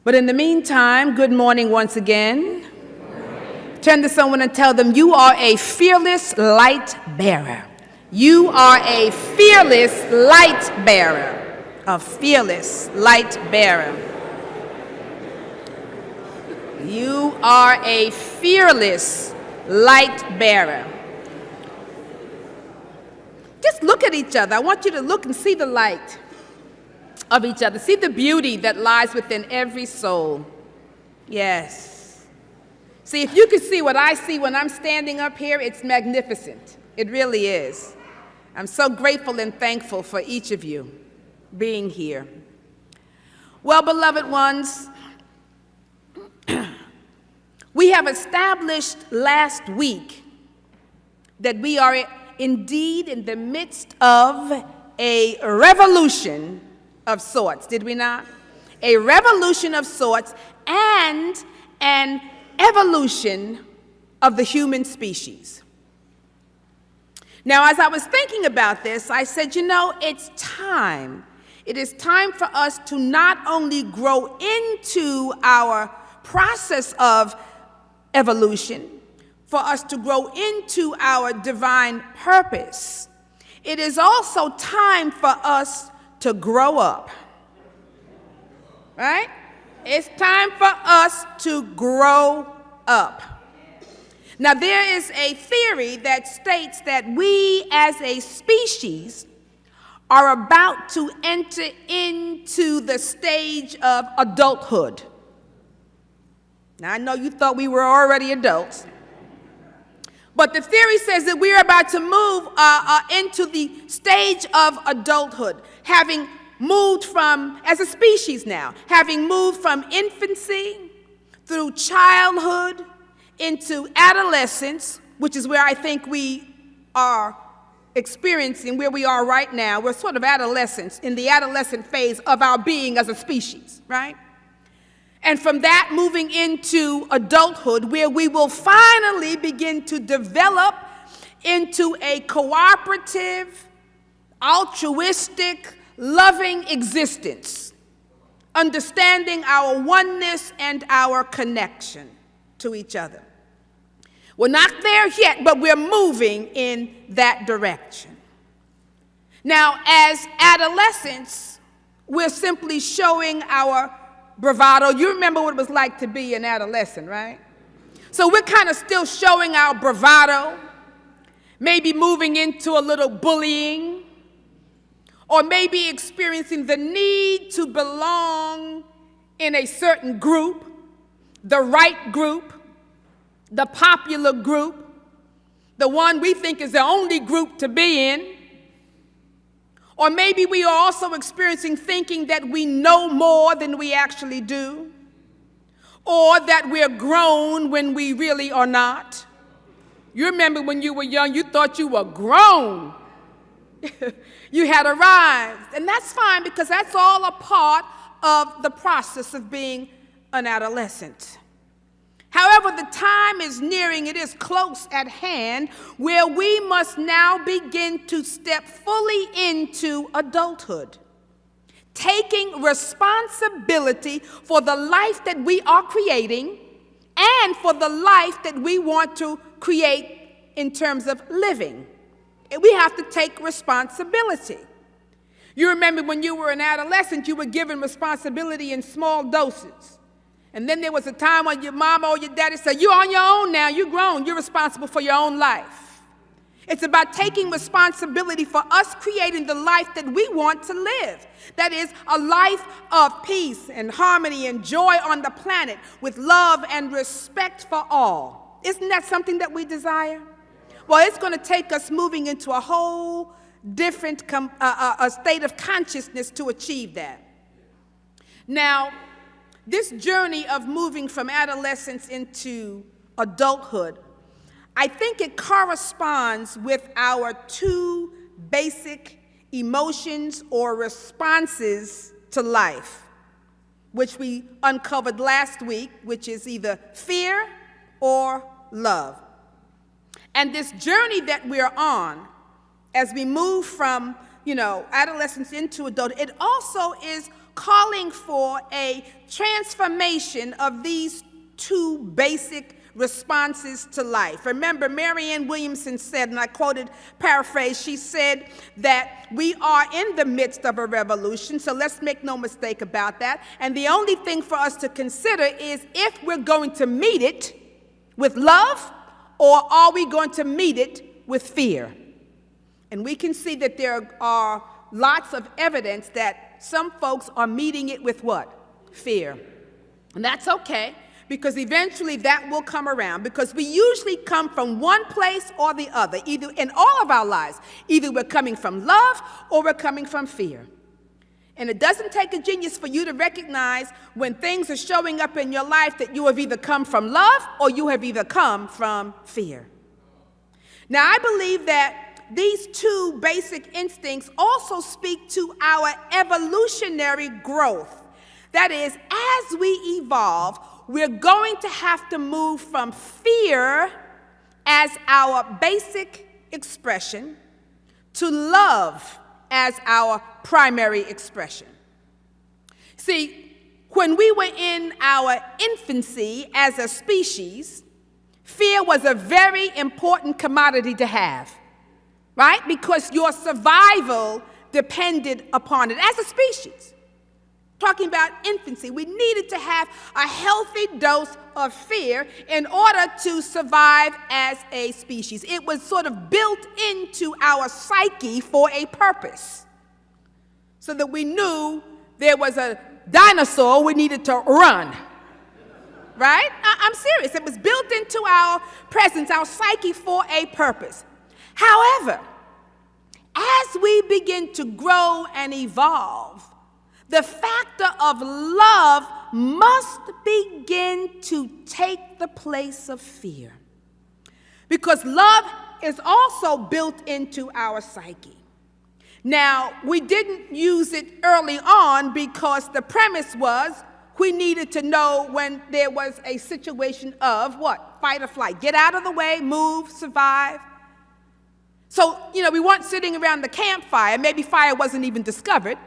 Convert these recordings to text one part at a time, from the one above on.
But in the meantime, good morning once again. Turn to someone and tell them, you are a fearless light bearer. You are a fearless light bearer. A fearless light bearer. You are a fearless light bearer. Just look at each other. I want you to look and see the light of each other. See the beauty that lies within every soul. Yes. See, if you could see what I see when I'm standing up here, it's magnificent. It really is. I'm so grateful and thankful for each of you being here. Well, beloved ones, we have established last week that we are indeed in the midst of a revolution of sorts, did we not? A revolution of sorts and an evolution of the human species. Now, as I was thinking about this, I said, it's time. It is time for us to not only grow into our process of evolution, for us to grow into our divine purpose. It is also time for us to grow up. Right? It's time for us to grow up. Now, there is a theory that states that we as a species are about to enter into the stage of adulthood. Now, I know you thought we were already adults, but the theory says that we're about to move into the stage of adulthood, having moved from, as a species now, having moved from infancy through childhood into adolescence, which is where I think we are experiencing, where we are right now. We're sort of adolescents, in the adolescent phase of our being as a species, right? And from that, moving into adulthood, where we will finally begin to develop into a cooperative, altruistic, loving existence, understanding our oneness and our connection to each other. We're not there yet, but we're moving in that direction. Now, as adolescents, we're simply showing our bravado. You remember what it was like to be an adolescent, right? So we're kind of still showing our bravado, maybe moving into a little bullying, or maybe experiencing the need to belong in a certain group, the right group, the popular group, the one we think is the only group to be in. Or maybe we are also experiencing thinking that we know more than we actually do, or that we're grown when we really are not. You remember when you were young, you thought you were grown. You had arrived. And that's fine, because that's all a part of the process of being an adolescent. However, the time is nearing, it is close at hand, where we must now begin to step fully into adulthood, taking responsibility for the life that we are creating and for the life that we want to create in terms of living. We have to take responsibility. You remember when you were an adolescent, you were given responsibility in small doses. And then there was a time when your mama or your daddy said, you're on your own now, you're grown, you're responsible for your own life. It's about taking responsibility for us creating the life that we want to live. That is a life of peace and harmony and joy on the planet with love and respect for all. Isn't that something that we desire? Well, it's going to take us moving into a whole different a state of consciousness to achieve that. Now, this journey of moving from adolescence into adulthood, I think it corresponds with our two basic emotions or responses to life, which we uncovered last week, which is either fear or love. And this journey that we're on, as we move from, adolescence into adulthood, it also is calling for a transformation of these two basic responses to life. Remember, Marianne Williamson said, and I quoted, paraphrase, she said that we are in the midst of a revolution, so let's make no mistake about that. And the only thing for us to consider is if we're going to meet it with love, or are we going to meet it with fear? And we can see that there are lots of evidence that some folks are meeting it with what? Fear. And that's okay, because eventually that will come around, because we usually come from one place or the other, either in all of our lives. Either we're coming from love or we're coming from fear. And it doesn't take a genius for you to recognize when things are showing up in your life that you have either come from love or you have either come from fear. Now, I believe that these two basic instincts also speak to our evolutionary growth. That is, as we evolve, we're going to have to move from fear as our basic expression to love as our primary expression. See, when we were in our infancy as a species, fear was a very important commodity to have, right? Because your survival depended upon it as a species. Talking about infancy, we needed to have a healthy dose of fear in order to survive as a species. It was sort of built into our psyche for a purpose, so that we knew there was a dinosaur we needed to run, right? I'm serious. It was built into our presence, our psyche, for a purpose. However, as we begin to grow and evolve, the factor of love must begin to take the place of fear, because love is also built into our psyche. Now, we didn't use it early on because the premise was we needed to know when there was a situation of what? Fight or flight. Get out of the way, move, survive. So, we weren't sitting around the campfire. Maybe fire wasn't even discovered.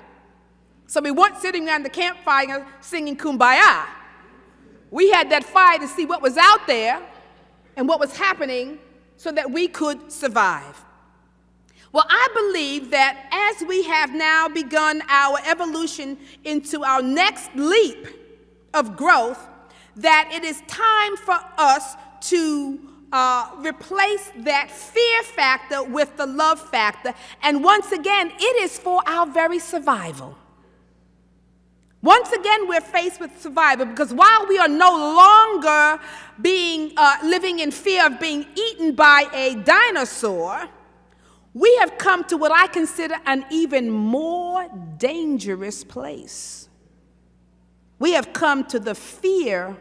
So we weren't sitting around the campfire singing Kumbaya. We had that fire to see what was out there and what was happening so that we could survive. Well, I believe that as we have now begun our evolution into our next leap of growth, that it is time for us to replace that fear factor with the love factor. And once again, it is for our very survival. Once again, we're faced with survival, because while we are no longer living in fear of being eaten by a dinosaur, we have come to what I consider an even more dangerous place. We have come to the fear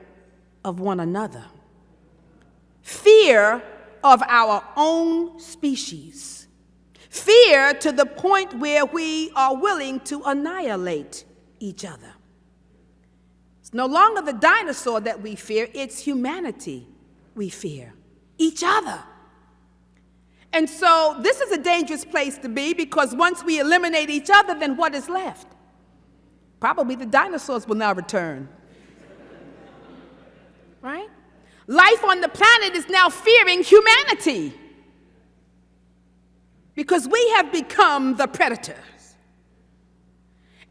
of one another, fear of our own species, fear to the point where we are willing to annihilate each other. It's no longer the dinosaur that we fear, it's humanity we fear, each other. And so this is a dangerous place to be, because once we eliminate each other, then what is left? Probably the dinosaurs will now return. Right? Life on the planet is now fearing humanity, because we have become the predator.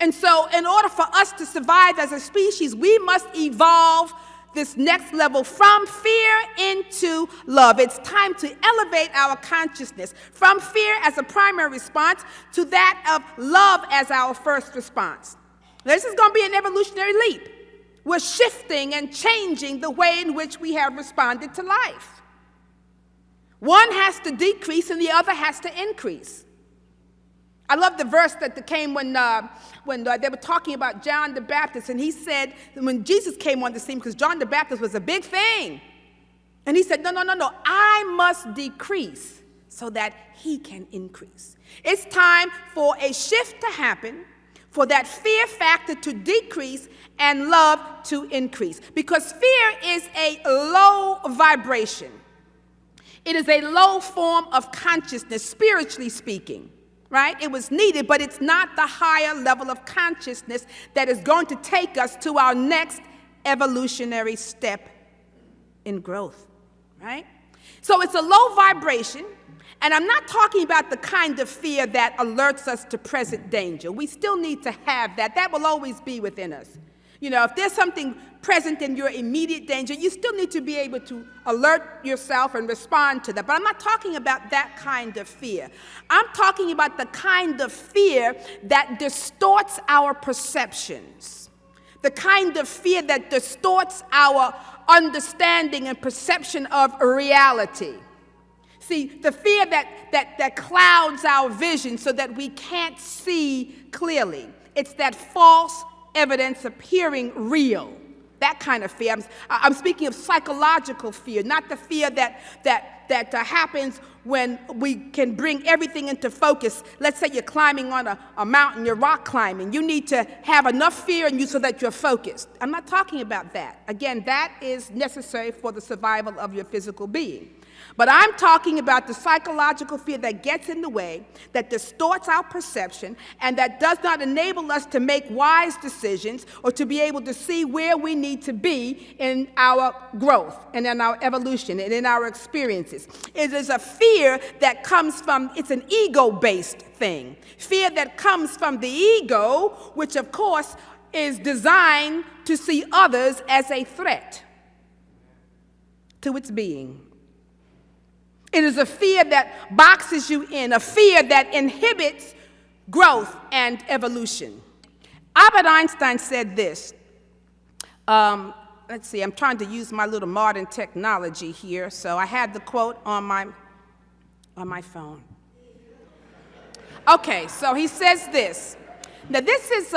And so in order for us to survive as a species, we must evolve this next level from fear into love. It's time to elevate our consciousness from fear as a primary response to that of love as our first response. This is going to be an evolutionary leap. We're shifting and changing the way in which we have responded to life. One has to decrease and the other has to increase. I love the verse that came when they were talking about John the Baptist, and he said, when Jesus came on the scene, because John the Baptist was a big thing, and he said, no, I must decrease so that he can increase. It's time for a shift to happen, for that fear factor to decrease and love to increase, because fear is a low vibration. It is a low form of consciousness, spiritually speaking. right? It was needed, but it's not the higher level of consciousness that is going to take us to our next evolutionary step in growth, right? So it's a low vibration, and I'm not talking about the kind of fear that alerts us to present danger. We still need to have that. That will always be within us. You know, if there's something present in your immediate danger, you still need to be able to alert yourself and respond to that. But I'm not talking about that kind of fear. I'm talking about the kind of fear that distorts our perceptions, the kind of fear that distorts our understanding and perception of reality. See, the fear that clouds our vision so that we can't see clearly. It's that false evidence appearing real. That kind of fear. I'm speaking of psychological fear, not the fear that happens when we can bring everything into focus. Let's say you're climbing on a mountain, you're rock climbing. You need to have enough fear in you so that you're focused. I'm not talking about that. Again, that is necessary for the survival of your physical being. But I'm talking about the psychological fear that gets in the way, that distorts our perception, and that does not enable us to make wise decisions or to be able to see where we need to be in our growth and in our evolution and in our experiences. It is a fear that comes from, it's an ego-based thing. Fear that comes from the ego, which of course is designed to see others as a threat to its being. It is a fear that boxes you in, a fear that inhibits growth and evolution. Albert Einstein said this. Let's see, I'm trying to use my little modern technology here, so I had the quote on my phone. Okay, so he says this. Now this is,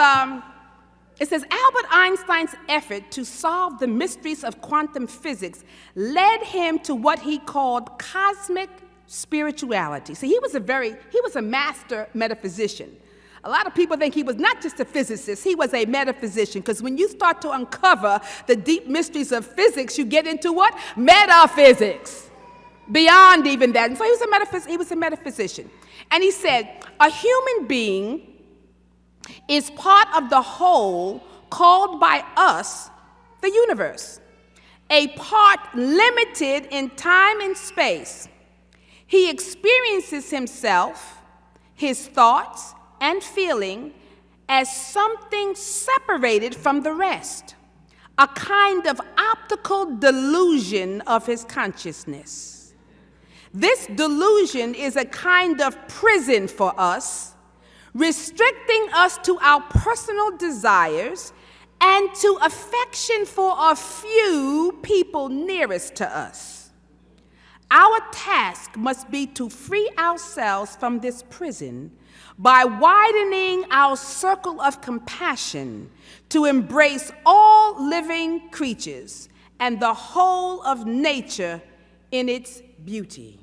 it says, Albert Einstein's effort to solve the mysteries of quantum physics led him to what he called cosmic spirituality. See, he was a master metaphysician. A lot of people think he was not just a physicist, he was a metaphysician, because when you start to uncover the deep mysteries of physics, you get into what? Metaphysics. Beyond even that. And so he was a metaphysician. And he said, a human being is part of the whole called by us the universe, a part limited in time and space. He experiences himself, his thoughts, and feeling as something separated from the rest, a kind of optical delusion of his consciousness. This delusion is a kind of prison for us, restricting us to our personal desires and to affection for a few people nearest to us. Our task must be to free ourselves from this prison by widening our circle of compassion to embrace all living creatures and the whole of nature in its beauty.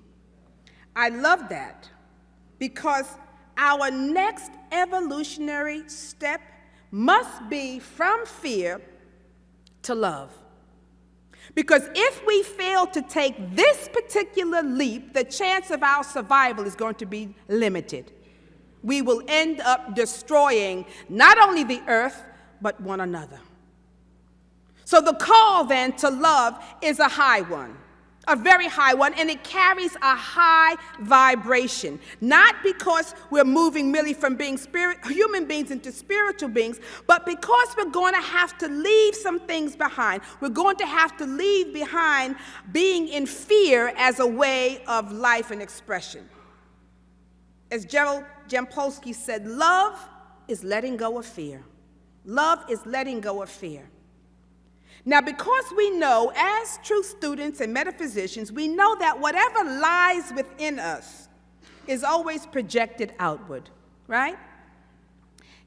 I love that because our next evolutionary step must be from fear to love. Because if we fail to take this particular leap, the chance of our survival is going to be limited. We will end up destroying not only the earth, but one another. So the call then to love is a high one. A very high one, and it carries a high vibration. Not because we're moving merely from being human beings into spiritual beings, but because we're going to have to leave some things behind. We're going to have to leave behind being in fear as a way of life and expression. As Gerald Jampolsky said, love is letting go of fear. Love is letting go of fear. Now, because we know, as true students and metaphysicians, we know that whatever lies within us is always projected outward, right?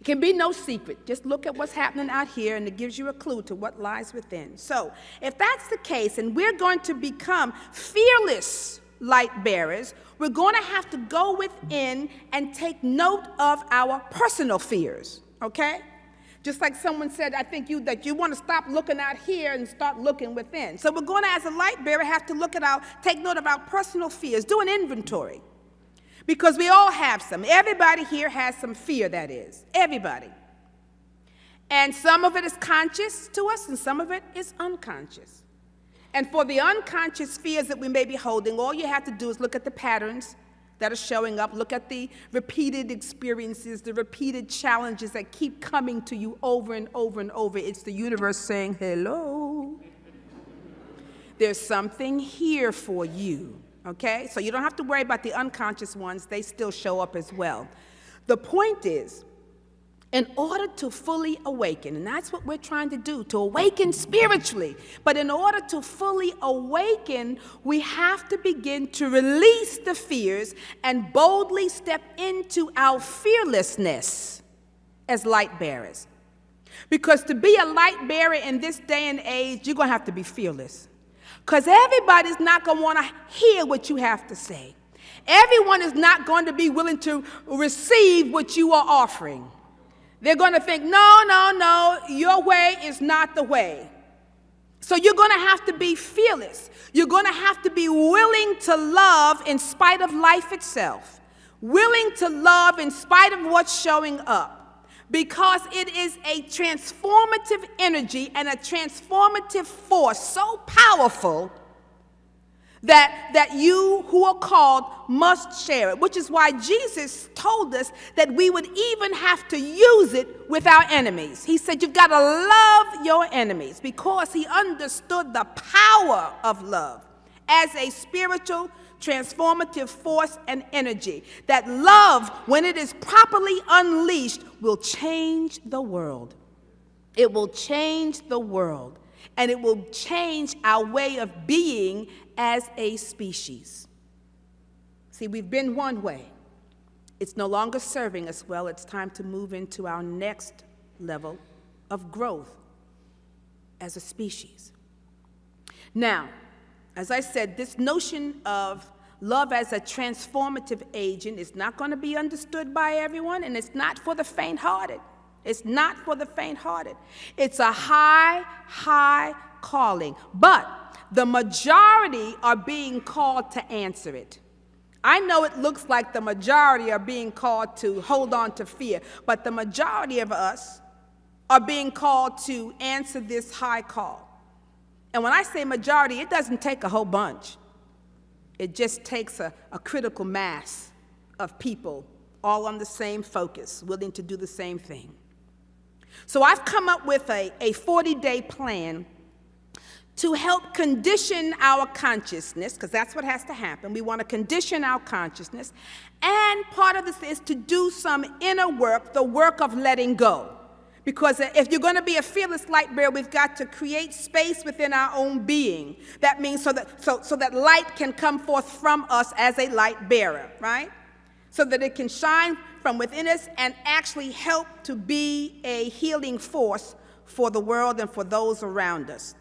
It can be no secret. Just look at what's happening out here, and it gives you a clue to what lies within. So, if that's the case, and we're going to become fearless light bearers, we're going to have to go within and take note of our personal fears, okay? Just like someone said, I think that you want to stop looking out here and start looking within. So we're going to, as a light bearer, have to take note of our personal fears, do an inventory. Because we all have some. Everybody here has some fear, that is. Everybody. And some of it is conscious to us, and some of it is unconscious. And for the unconscious fears that we may be holding, all you have to do is look at the patterns that are showing up, look at the repeated experiences, the repeated challenges that keep coming to you over and over and over. It's the universe saying, hello. There's something here for you, okay? So you don't have to worry about the unconscious ones. They still show up as well. The point is, in order to fully awaken, and that's what we're trying to do, to awaken spiritually. But in order to fully awaken, we have to begin to release the fears and boldly step into our fearlessness as light bearers. Because to be a light bearer in this day and age, you're going to have to be fearless. Because everybody's not going to want to hear what you have to say. Everyone is not going to be willing to receive what you are offering. They're going to think, no, your way is not the way. So you're going to have to be fearless. You're going to have to be willing to love in spite of life itself. Willing to love in spite of what's showing up. Because it is a transformative energy and a transformative force so powerful that you who are called must share it, which is why Jesus told us that we would even have to use it with our enemies. He said you've got to love your enemies because he understood the power of love as a spiritual transformative force and energy. That love, when it is properly unleashed, will change the world. It will change the world. And it will change our way of being as a species. See, we've been one way. It's no longer serving us well. It's time to move into our next level of growth as a species. Now, as I said, this notion of love as a transformative agent is not going to be understood by everyone, and it's not for the faint-hearted. It's not for the faint-hearted. It's a high calling. But the majority are being called to answer it. I know it looks like the majority are being called to hold on to fear, but the majority of us are being called to answer this high call. And when I say majority, it doesn't take a whole bunch. It just takes a critical mass of people all on the same focus, willing to do the same thing. So I've come up with a 40-day plan to help condition our consciousness, because that's what has to happen. We want to condition our consciousness. And part of this is to do some inner work, the work of letting go. Because if you're going to be a fearless light bearer, we've got to create space within our own being. That means so that light can come forth from us as a light bearer, right? So that it can shine from within us and actually help to be a healing force for the world and for those around us.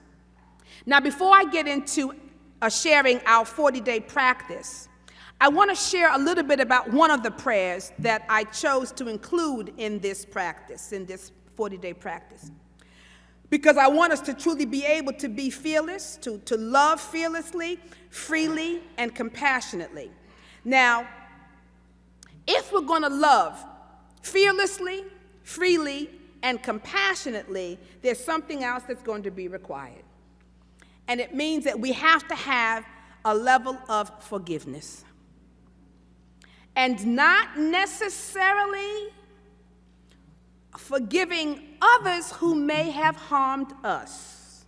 Now, before I get into sharing our 40-day practice, I want to share a little bit about one of the prayers that I chose to include in this practice, in this 40-day practice. Because I want us to truly be able to be fearless, to love fearlessly, freely, and compassionately. Now, if we're going to love fearlessly, freely, and compassionately, there's something else that's going to be required. And it means that we have to have a level of forgiveness. And not necessarily forgiving others who may have harmed us,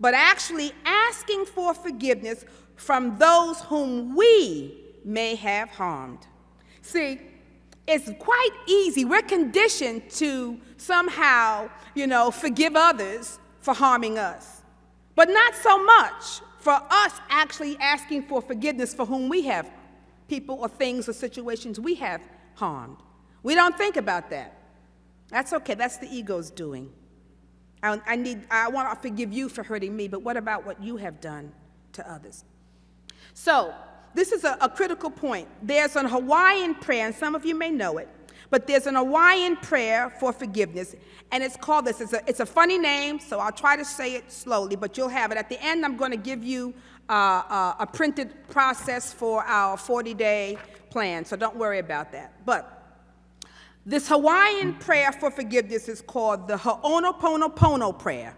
but actually asking for forgiveness from those whom we may have harmed. See, it's quite easy. We're conditioned to somehow, forgive others for harming us. But not so much for us actually asking for forgiveness for whom we have people or things or situations we have harmed. We don't think about that. That's okay. That's the ego's doing. I want to forgive you for hurting me, but what about what you have done to others? So this is a critical point. There's an Hawaiian prayer, and some of you may know it, but there's an Hawaiian prayer for forgiveness, and it's called this. It's a funny name, so I'll try to say it slowly, but you'll have it. At the end, I'm going to give you a printed process for our 40-day planned, so don't worry about that. But this Hawaiian prayer for forgiveness is called the Ho'onoponopono prayer.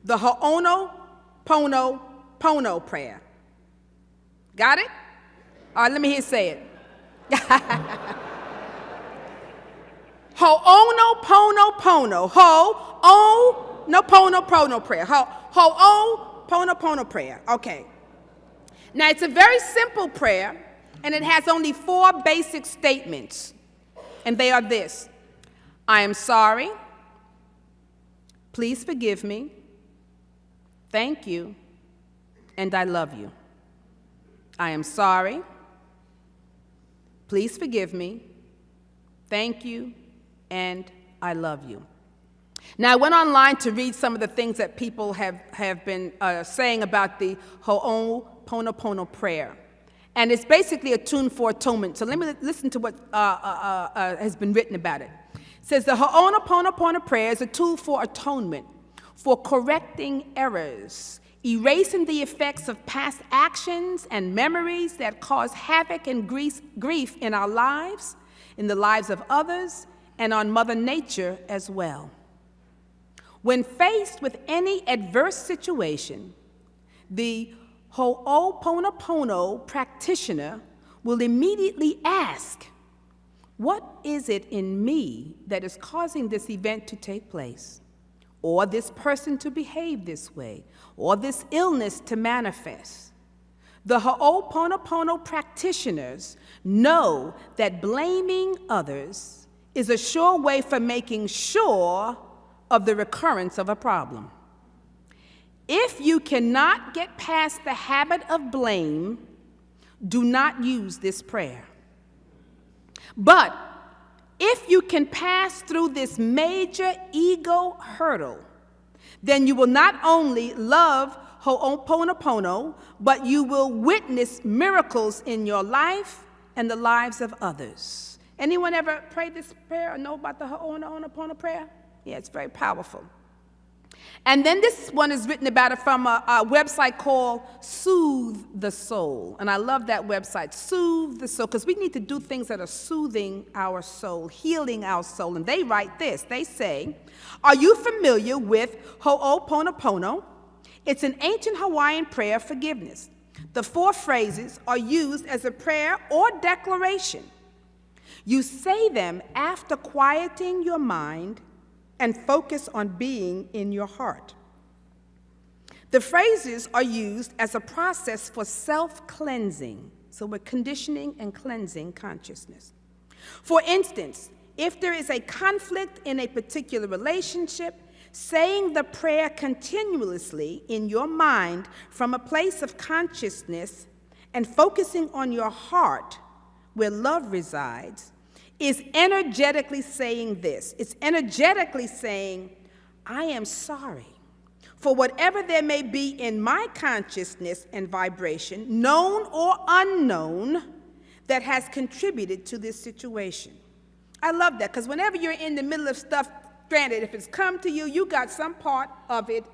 The Ho'onoponopono prayer. Got it? All right, let me hear you say it. Ho'onoponopono. Ho'onoponopono prayer. Ho'oponopono prayer. Okay. Now, it's a very simple prayer, and it has only 4 basic statements. And they are this: I am sorry. Please forgive me. Thank you. And I love you. I am sorry. Please forgive me. Thank you. And I love you. Now, I went online to read some of the things that people have been saying about the Ho'oponopono prayer. And it's basically a tune for atonement. So let me listen to what has been written about it. It says the Ho'oponopono prayer is a tool for atonement, for correcting errors, erasing the effects of past actions and memories that cause havoc and grief in our lives, in the lives of others, and on Mother Nature as well. When faced with any adverse situation, the Ho'oponopono practitioner will immediately ask, what is it in me that is causing this event to take place, or this person to behave this way, or this illness to manifest? The Ho'oponopono practitioners know that blaming others is a sure way for making sure of the recurrence of a problem. If you cannot get past the habit of blame, do not use this prayer. But if you can pass through this major ego hurdle, then you will not only love Ho'oponopono, but you will witness miracles in your life and the lives of others. Anyone ever prayed this prayer or know about the Ho'oponopono prayer? Yeah, it's very powerful. And then this one is written about it from a website called Soothe the Soul. And I love that website, Soothe the Soul, because we need to do things that are soothing our soul, healing our soul. And they write this. They say, are you familiar with Ho'oponopono? It's an ancient Hawaiian prayer of forgiveness. The 4 phrases are used as a prayer or declaration. You say them after quieting your mind and focus on being in your heart. The phrases are used as a process for self-cleansing. So we're conditioning and cleansing consciousness. For instance, if there is a conflict in a particular relationship, saying the prayer continuously in your mind from a place of consciousness and focusing on your heart where love resides is energetically saying this. It's energetically saying, I am sorry for whatever there may be in my consciousness and vibration, known or unknown, that has contributed to this situation. I love that, because whenever you're in the middle of stuff, granted, if it's come to you, you got some part of it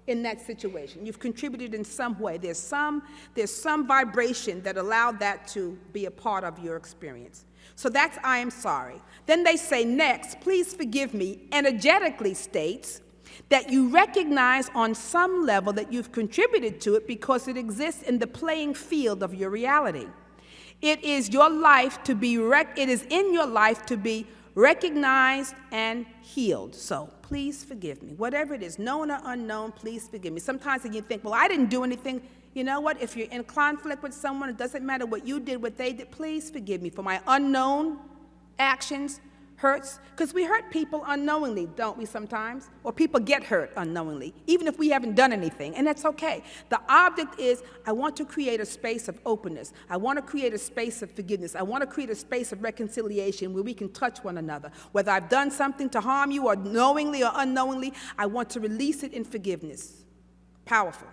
in that situation. You've contributed in some way. There's some vibration that allowed that to be a part of your experience. So that's I am sorry. Then they say next, please forgive me, energetically states that you recognize on some level that you've contributed to it because it exists in the playing field of your reality. It is in your life to be recognized and healed. So please forgive me. Whatever it is, known or unknown, please forgive me. Sometimes you think, well, I didn't do anything. You know what? If you're in conflict with someone, it doesn't matter what you did, what they did. Please forgive me for my unknown actions, hurts. Because we hurt people unknowingly, don't we sometimes? Or people get hurt unknowingly, even if we haven't done anything. And that's okay. The object is, I want to create a space of openness. I want to create a space of forgiveness. I want to create a space of reconciliation where we can touch one another. Whether I've done something to harm you or knowingly or unknowingly, I want to release it in forgiveness. Powerful.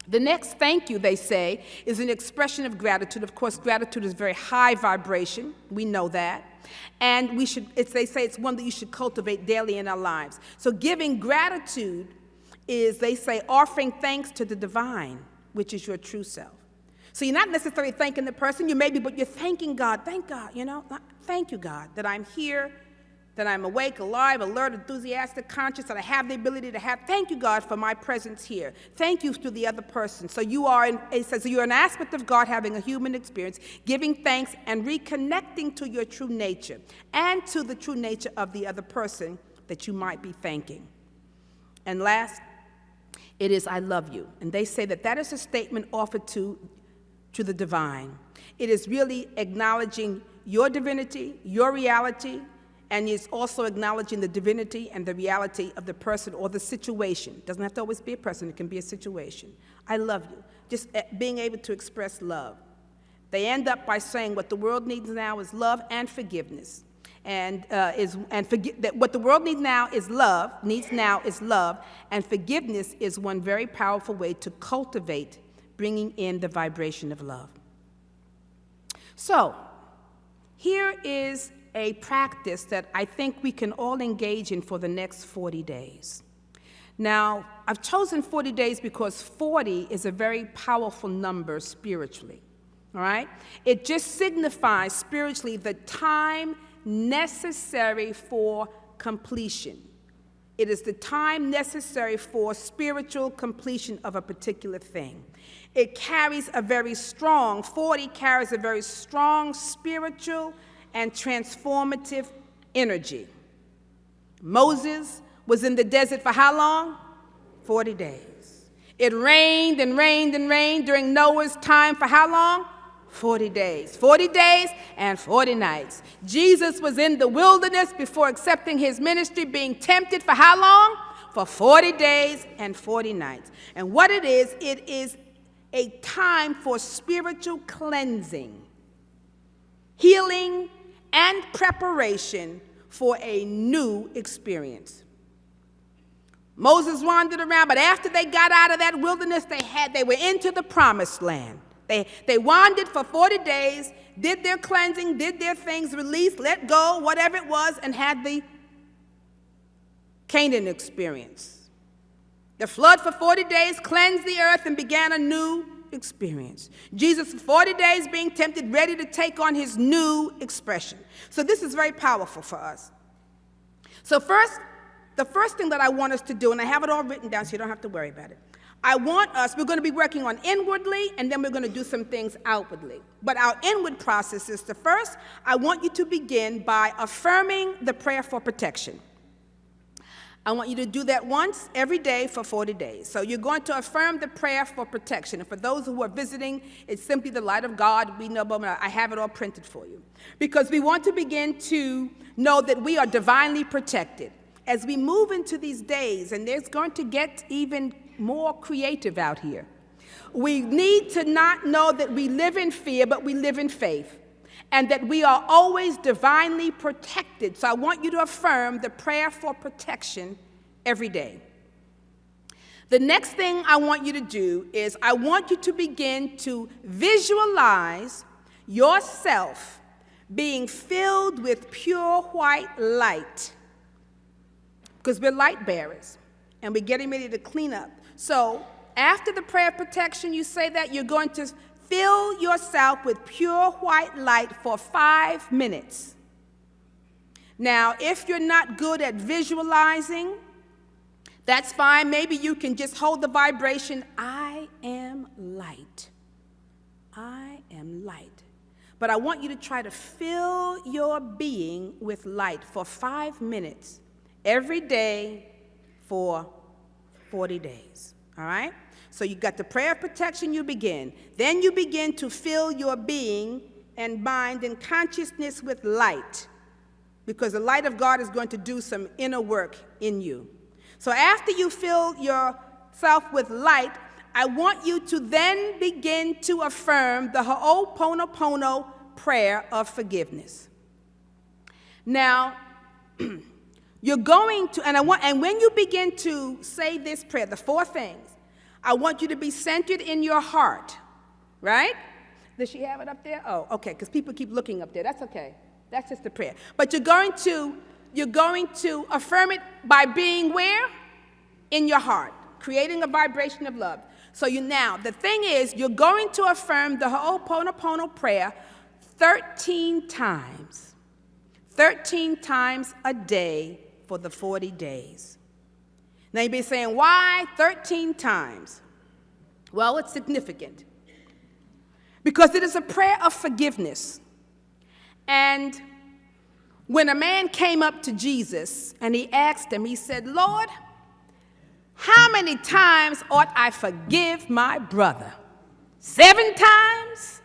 The next thank you, they say, is an expression of gratitude. Of course, gratitude is very high vibration. We know that. And they say it's one that you should cultivate daily in our lives. So giving gratitude is, they say, offering thanks to the divine, which is your true self. So you're not necessarily thanking the person, you may be, but you're thanking God. Thank God, thank you, God, that I'm here, that I'm awake, alive, alert, enthusiastic, conscious, that I have the ability to have. Thank you, God, for my presence here. Thank you to the other person. So it says you're an aspect of God having a human experience, giving thanks and reconnecting to your true nature and to the true nature of the other person that you might be thanking. And last, it is I love you. And they say that is a statement offered to the divine. It is really acknowledging your divinity, your reality, and it's also acknowledging the divinity and the reality of the person or the situation. It doesn't have to always be a person, it can be a situation. I love you. Just being able to express love. They end up by saying what the world needs now is love and forgiveness. What the world needs now is love, and forgiveness is one very powerful way to cultivate bringing in the vibration of love. So, here is a practice that I think we can all engage in for the next 40 days. Now, I've chosen 40 days because 40 is a very powerful number spiritually, all right? It just signifies spiritually the time necessary for completion. It is the time necessary for spiritual completion of a particular thing. It carries a very strong, 40 carries a very strong spiritual and transformative energy. Moses was in the desert for how long? 40 days. It rained and rained and rained during Noah's time for how long? 40 days. 40 days and 40 nights. Jesus was in the wilderness before accepting his ministry, being tempted for how long? For 40 days and 40 nights. And what it is a time for spiritual cleansing, healing, and preparation for a new experience. Moses wandered around, but after they got out of that wilderness, they were into the promised land. They wandered for 40 days, did their cleansing, did their things, released, let go, whatever it was, and had the Canaan experience. The flood for 40 days cleansed the earth and began a new experience. Jesus for 40 days being tempted, ready to take on his new expression. So this is very powerful for us. So the first thing that I want us to do, and I have it all written down so you don't have to worry about it. We're going to be working on inwardly, and then we're going to do some things outwardly. But our inward process is first, I want you to begin by affirming the prayer for protection. I want you to do that once every day for 40 days. So you're going to affirm the prayer for protection. And for those who are visiting, it's simply the light of God. We know, I have it all printed for you. Because we want to begin to know that we are divinely protected. As we move into these days, and there's going to get even more creative out here, we need to not know that we live in fear, but we live in faith. And that we are always divinely protected. So I want you to affirm the prayer for protection every day. The next thing I want you to do is I want you to begin to visualize yourself being filled with pure white light. Because we're light bearers, and we're getting ready to clean up. So after the prayer of protection, you say that you're going to fill yourself with pure white light for 5 minutes. Now, if you're not good at visualizing, that's fine. Maybe you can just hold the vibration, I am light. I am light. But I want you to try to fill your being with light for 5 minutes every day for 40 days. All right? So you got the prayer of protection, you begin. Then you begin to fill your being and mind and consciousness with light, because the light of God is going to do some inner work in you. So after you fill yourself with light, I want you to then begin to affirm the Ho'oponopono prayer of forgiveness. Now, you're going to, and when you begin to say this prayer, the 4 things, I want you to be centered in your heart, right? Does she have it up there? Oh, okay, because people keep looking up there. That's okay. That's just the prayer. But you're going to affirm it by being where? In your heart, creating a vibration of love. So now, the thing is, you're going to affirm the Ho'oponopono prayer 13 times. 13 times a day for the 40 days. Now you'll be saying, why 13 times? Well, it's significant. Because it is a prayer of forgiveness. And when a man came up to Jesus and he asked him, he said, Lord, how many times ought I forgive my brother? 7 times?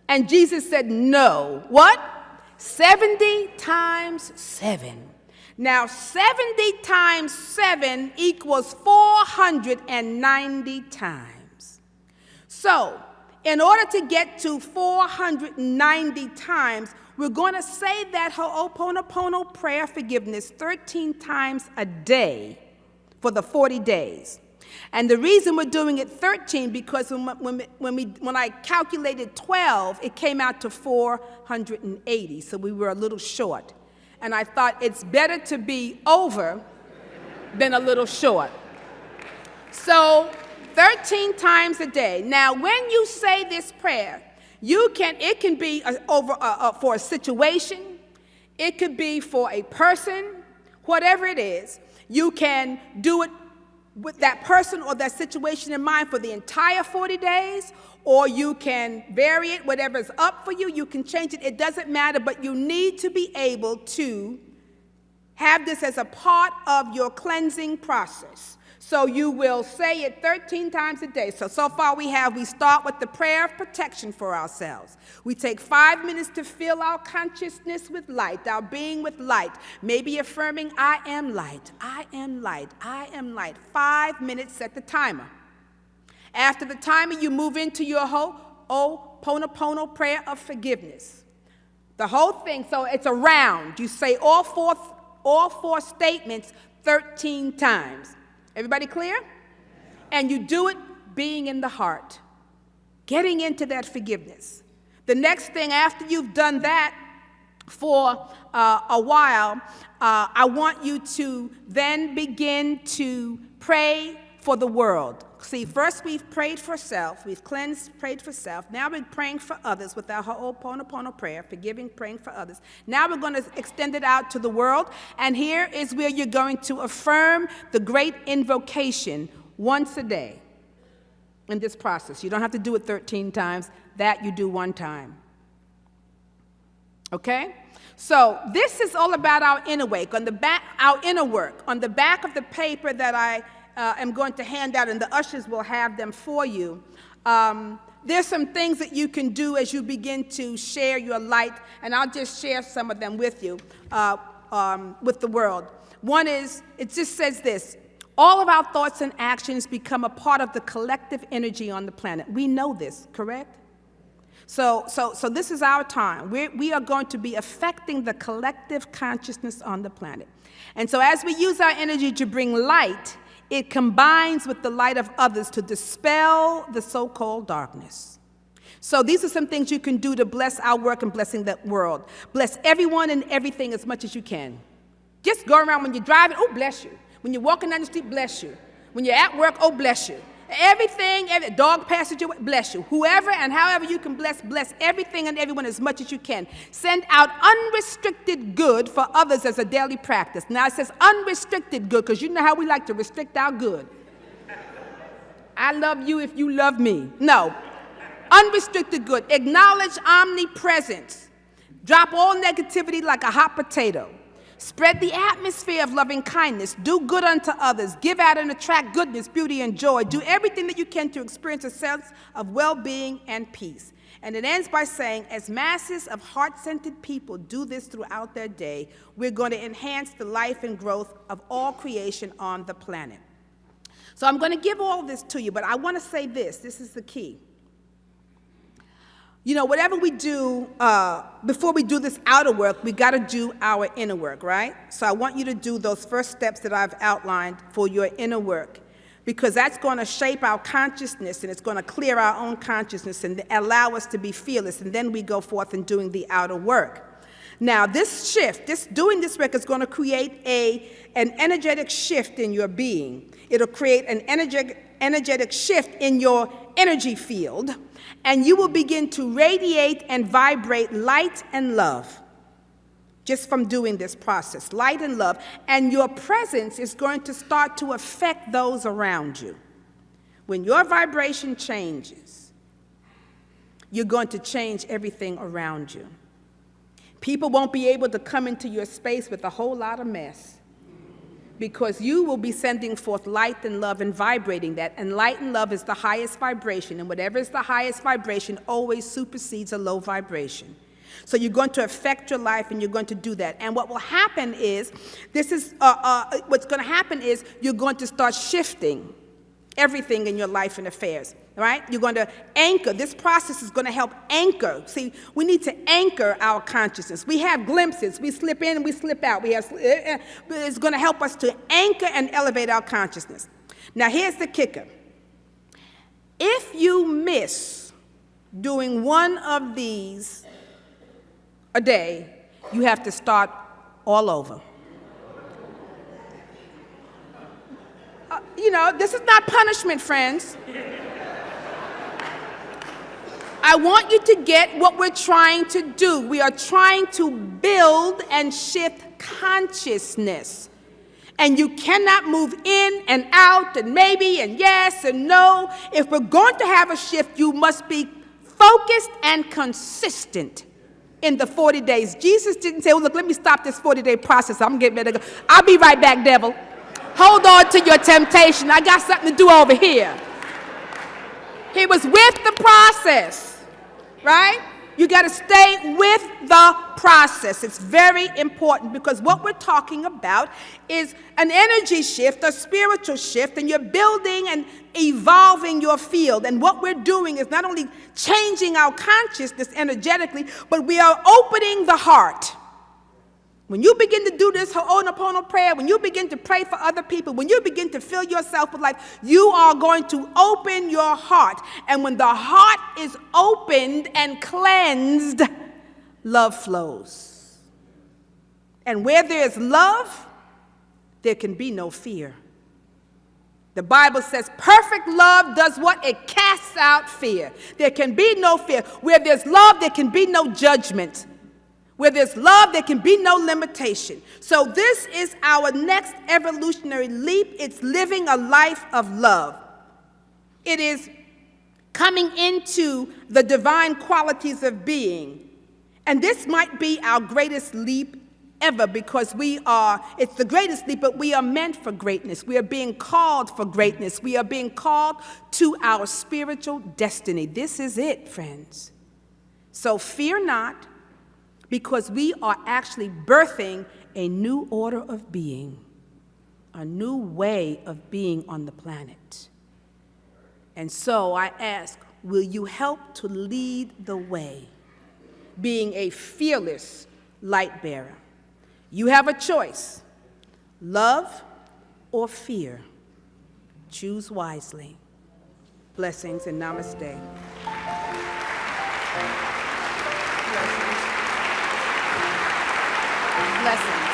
And Jesus said, no. What? 70 times 7. Now, 70 times 7 equals 490 times. So, in order to get to 490 times, we're going to say that Ho'oponopono prayer forgiveness 13 times a day for the 40 days. And the reason we're doing it 13 because when I calculated 12, it came out to 480, so we were a little short. And I thought it's better to be over than a little short. So 13 times a day. Now, when you say this prayer, it can be for a situation, it could be for a person, whatever it is. You can do it with that person or that situation in mind for the entire 40 days, or you can vary it, whatever's up for you, you can change it, it doesn't matter, but you need to be able to have this as a part of your cleansing process. So you will say it 13 times a day. So far we start with the prayer of protection for ourselves. We take 5 minutes to fill our consciousness with light, our being with light. Maybe affirming, I am light, I am light, I am light. 5 minutes, set the timer. After the timer, you move into your Ho'oponopono prayer of forgiveness. The whole thing, so it's a round. You say all four statements 13 times. Everybody clear? And you do it being in the heart, getting into that forgiveness. The next thing, after you've done that for a while, I want you to then begin to pray for the world. See, first we've prayed for self, we've cleansed, prayed for self. Now we're praying for others with our Ho'oponopono prayer, forgiving, praying for others. Now we're going to extend it out to the world, and here is where you're going to affirm the great invocation once a day in this process. You don't have to do it 13 times. That you do one time. Okay? So this is all about our inner work. Our inner work. On the back of the paper that I am going to hand out, and the ushers will have them for you. There's some things that you can do as you begin to share your light, and I'll just share some of them with you, with the world. One is, it just says this: all of our thoughts and actions become a part of the collective energy on the planet. We know this, correct? So this is our time. We are going to be affecting the collective consciousness on the planet. And so as we use our energy to bring light, it combines with the light of others to dispel the so-called darkness. So these are some things you can do to bless our work and blessing the world. Bless everyone and everything as much as you can. Just go around when you're driving, oh, bless you. When you're walking down the street, bless you. When you're at work, oh, bless you. Everything, every dog passenger, bless you. Whoever and however you can bless everything and everyone as much as you can. Send out unrestricted good for others as a daily practice. Now it says unrestricted good because you know how we like to restrict our good. I love you if you love me. No. Unrestricted good. Acknowledge omnipresence. Drop all negativity like a hot potato. Spread the atmosphere of loving kindness. Do good unto others. Give out and attract goodness, beauty, and joy. Do everything that you can to experience a sense of well-being and peace. And it ends by saying, as masses of heart-centered people do this throughout their day, we're going to enhance the life and growth of all creation on the planet. So I'm going to give all this to you, but I want to say this. This is the key. You know, whatever we do, before we do this outer work, we got to do our inner work, right? So I want you to do those first steps that I've outlined for your inner work, because that's going to shape our consciousness, and it's going to clear our own consciousness and allow us to be fearless, and then we go forth in doing the outer work. Now, this shift, doing this work is going to create an energetic shift in your being. It'll create an energetic shift in your energy field, and you will begin to radiate and vibrate light and love just from doing this process, light and love. And your presence is going to start to affect those around you. When your vibration changes, you're going to change everything around you. People won't be able to come into your space with a whole lot of mess, because you will be sending forth light and love and vibrating that. And light and love is the highest vibration, and whatever is the highest vibration always supersedes a low vibration. So you're going to affect your life, and you're going to do that. And what will happen is, what's going to happen is you're going to start shifting everything in your life and affairs, right? You're going to anchor. This process is going to help anchor. See, we need to anchor our consciousness. We have glimpses. We slip in and we slip out. It's going to help us to anchor and elevate our consciousness. Now, here's the kicker. If you miss doing one of these a day, you have to start all over. This is not punishment, friends. I want you to get what we're trying to do. We are trying to build and shift consciousness. And you cannot move in and out and maybe and yes and no. If we're going to have a shift, you must be focused and consistent in the 40 days. Jesus didn't say, look, let me stop this 40-day process. I'm getting ready to go. I'll be right back, devil. Hold on to your temptation. I got something to do over here. He was with the process, right? You got to stay with the process. It's very important, because what we're talking about is an energy shift, a spiritual shift, and you're building and evolving your field. And what we're doing is not only changing our consciousness energetically, but we are opening the heart. When you begin to do this Ho'oponopono prayer, when you begin to pray for other people, when you begin to fill yourself with life, you are going to open your heart. And when the heart is opened and cleansed, love flows. And where there is love, there can be no fear. The Bible says perfect love does what? It casts out fear. There can be no fear. Where there's love, there can be no judgment. Where there's love, there can be no limitation. So this is our next evolutionary leap. It's living a life of love. It is coming into the divine qualities of being. And this might be our greatest leap ever, because it's the greatest leap, but we are meant for greatness. We are being called for greatness. We are being called to our spiritual destiny. This is it, friends. So fear not, because we are actually birthing a new order of being, a new way of being on the planet. And so I ask, will you help to lead the way, being a fearless light bearer? You have a choice, love or fear. Choose wisely. Blessings and namaste. Blessings.